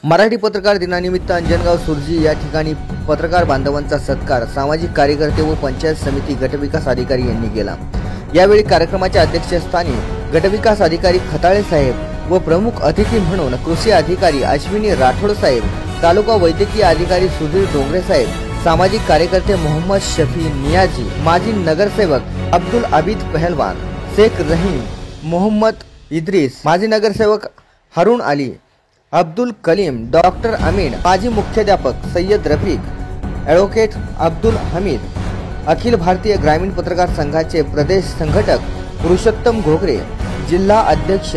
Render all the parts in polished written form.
मराठी पत्रकार दिनानिमित्त अंजनगाव सुरजी या ठिकाणी पत्रकार बांधवांचा सत्कार सामाजिक कार्यकर्ते व पंचायत समिती गटविकास अधिकारी यांनी केला। यावेळी कार्यक्रमाच्या अध्यक्षस्थानी गटविकास अधिकारी खताळे साहेब व प्रमुख अतिथी म्हणून कृषी अधिकारी अश्विनी राठोड साहेब, तालुका वैद्यकीय अधिकारी सुधीर डोंगरे साहेब, सामाजिक कार्यकर्ते मोहम्मद शफी नियाजी, माजी नगरसेवक अब्दुल अबीद पहलवान, शेख रहीम, मोहम्मद इद्रिस, माजी नगरसेवक हारून अली, अब्दुल कलीम, डॉक्टर अमीन, माजी मुख्याध्यापक सय्यद रफीक, ॲडव्होकेट अब्दुल हमीद, अखिल भारतीय ग्रामीण पत्रकार संघाचे प्रदेश संघटक पुरुषोत्तम घोगरे, जिल्हा अध्यक्ष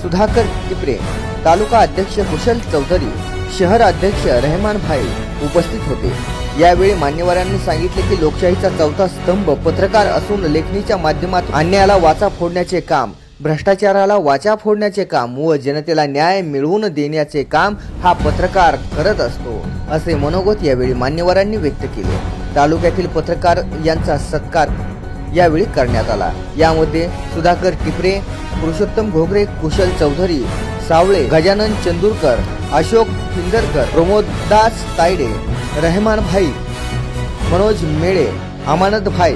सुधाकर टिपरे, तालुका अध्यक्ष कुशल चौधरी, शहर अध्यक्ष रहमान भाई उपस्थित होते। यावेळी मान्यवरांनी सांगितले की लोकशाहीचा चौथा स्तंभ पत्रकार असून लेखणीच्या माध्यमातून अन्यायाला वाचा फोडण्याचे काम, भ्रष्टाचाराला वाचा फोडण्याचे काम व जनतेला न्याय मिळवून देण्याचे काम हा पत्रकार करत असतो, असे मनोगत यावेळी मान्यवरांनी व्यक्त केले। तालुक्यातील पत्रकार यांचा सत्कार यावेळी करण्यात आला। यामध्ये सुधाकर टिपरे, पुरुषोत्तम घोगरे, कुशल चौधरी, सावळे, गजानन चंदूरकर, अशोक फिंदरकर, प्रमोददास तायडे, रहमान भाई, मनोज मेळे, अमानत भाई,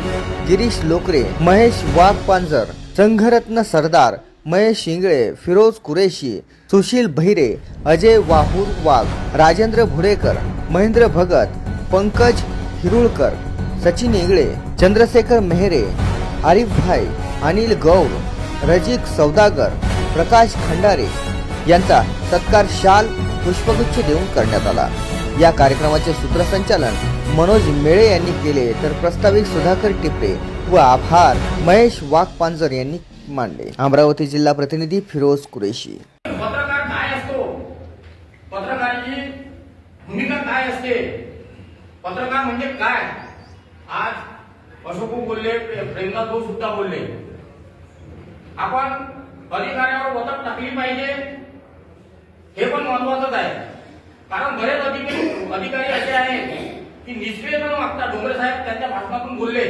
गिरीश लोकरे, महेश वाघपांजर, संघरत्न सरदार, महेश इंगळे, फिरोज कुरेशी, सुशील भैरे, अजय वाहुर वाघ, राजेंद्र भुडेकर, महेंद्र भगत, पंकज हिरुळकर, सचिन इंगळे, चंद्रशेखर मेहरे, आरिफ भाई, अनिल गौर, रजिक सौदागर, प्रकाश खंडारे यांचा सत्कार शाल पुष्पगुच्छ देऊन करण्यात आला। या कार्यक्रमाचे सूत्रसंचालन मनोज मेळे यांनी केले तर प्रास्ताविक सुधाकर टिपरे व आभार महेश वाघपांजर यांनी मांडले। अमरावती जिल्हा प्रतिनिधी फिरोज कुरेशी। पत्रकार काय असतो, पत्रकाराची भूमिका काय असते, पत्रकार म्हणजे काय, आज अशोक बोलले, प्रेमनाथ भाऊ सुद्धा बोलले, आपण अधिकाऱ्यावर वचक टाकली पाहिजे हे पण महत्वाचं आहे। कारण बरेच अधिकारी असे आहेत की निष्क्रिय न वागता, डोंगरे साहेब त्यांच्या भाषणातून बोलले,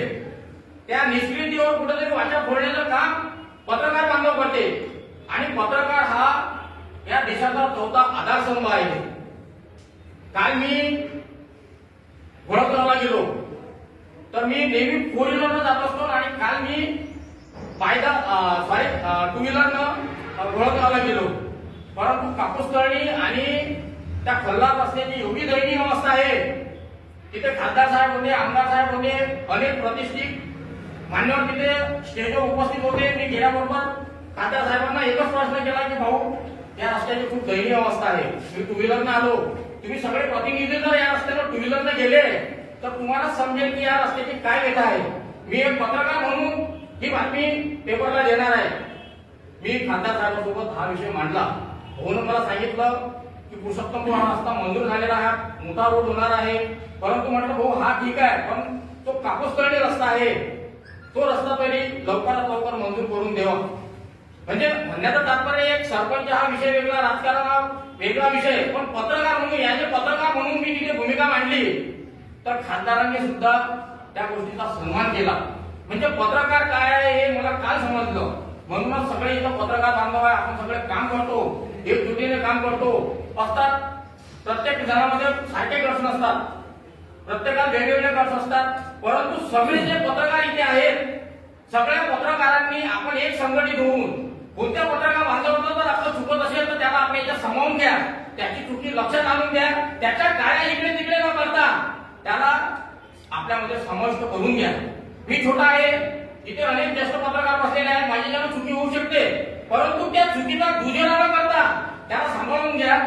त्या निष्क्रियतेवर कुठेतरी वाचा फोडण्याचं काम पत्रकार बांधव करते आणि पत्रकार हा या देशाचा चौथा आधारस्तंभ आहे। काल मी वडोदराला गेलो तर मी नेहमी फोर व्हीलरनं जात असतो आणि काल मी टू व्हीलरनं वडोदराला गेलो, परंतु कापूस तळणी आणि त्या खल्लार रस्त्याची एवढी दयनीय अवस्था आहे। तिथे खासदार साहेब होते, आमदार साहेब होते, अनेक प्रतिष्ठित मान्यवर तिथे स्टेजवर उपस्थित होते। मी गेल्याबरोबर खासदार साहेबांना एकच प्रश्न केला की भाऊ, या रस्त्याची खूप दयनीय अवस्था आहे, मी टू व्हीलरनं आलो, तुम्ही सगळे प्रतिनिधी जर या रस्त्यावर टू व्हीलरनं गेले तर तुम्हाला समजेल की या रस्त्याची काय व्यथा आहे। मी एक पत्रकार म्हणून ही बातमी पेपरला देणार आहे। मी खासदार साहेबांसोबत हा विषय मांडला, म्हणून मला सांगितलं की पुरुषोत्तम हा रस्ता मंजूर झालेला आहे, मोठा रोड होणार आहे, परंतु म्हटलं भाऊ हा ठीक आहे, पण तो कापूस तळणी रस्ता आहे, तो रस्ता तरी लवकरात लवकर मंजूर करून द्यावा। म्हणजे म्हणण्याचं तात्पर्य एक सरपंच हा विषय वेगळा, राजकारण हा वेगळा विषय, पण पत्रकार म्हणून याचे पत्रकार म्हणून मी तिथे भूमिका मांडली तर खासदारांनी सुद्धा त्या गोष्टीचा सन्मान केला। म्हणजे पत्रकार काय आहे हे मला काल समजलं, म्हणूनच सगळे इथं पत्रकार बांधव आहे, आपण सगळे काम करतो, एकजुटीने काम करतो असतात। प्रत्येक जणांमध्ये सारखे प्रश्न असतात, प्रत्येकाला वेगवेगळे प्रश्न असतात, परंतु सगळे जे पत्रकार इथे आहेत, सगळ्या पत्रकारांनी आपण एक संघटित होऊन कोणत्या पत्रकार बांधवांना जर आपलं चुकत असेल तर त्याला आपण याच्यात सामावून घ्या, त्याची चुकी लक्षात आणून द्या, त्याच्या काय इकडे तिकडे न करता त्याला आपल्यामध्ये समाविष्ट करून घ्या। मी छोटा आहे, इथे अनेक ज्येष्ठ पत्रकार बसलेले आहेत, माझ्याच्यानं चुकी होऊ शकते, परंतु त्या चुकीचा दुजोरा न करता त्याला सांभाळून घ्या।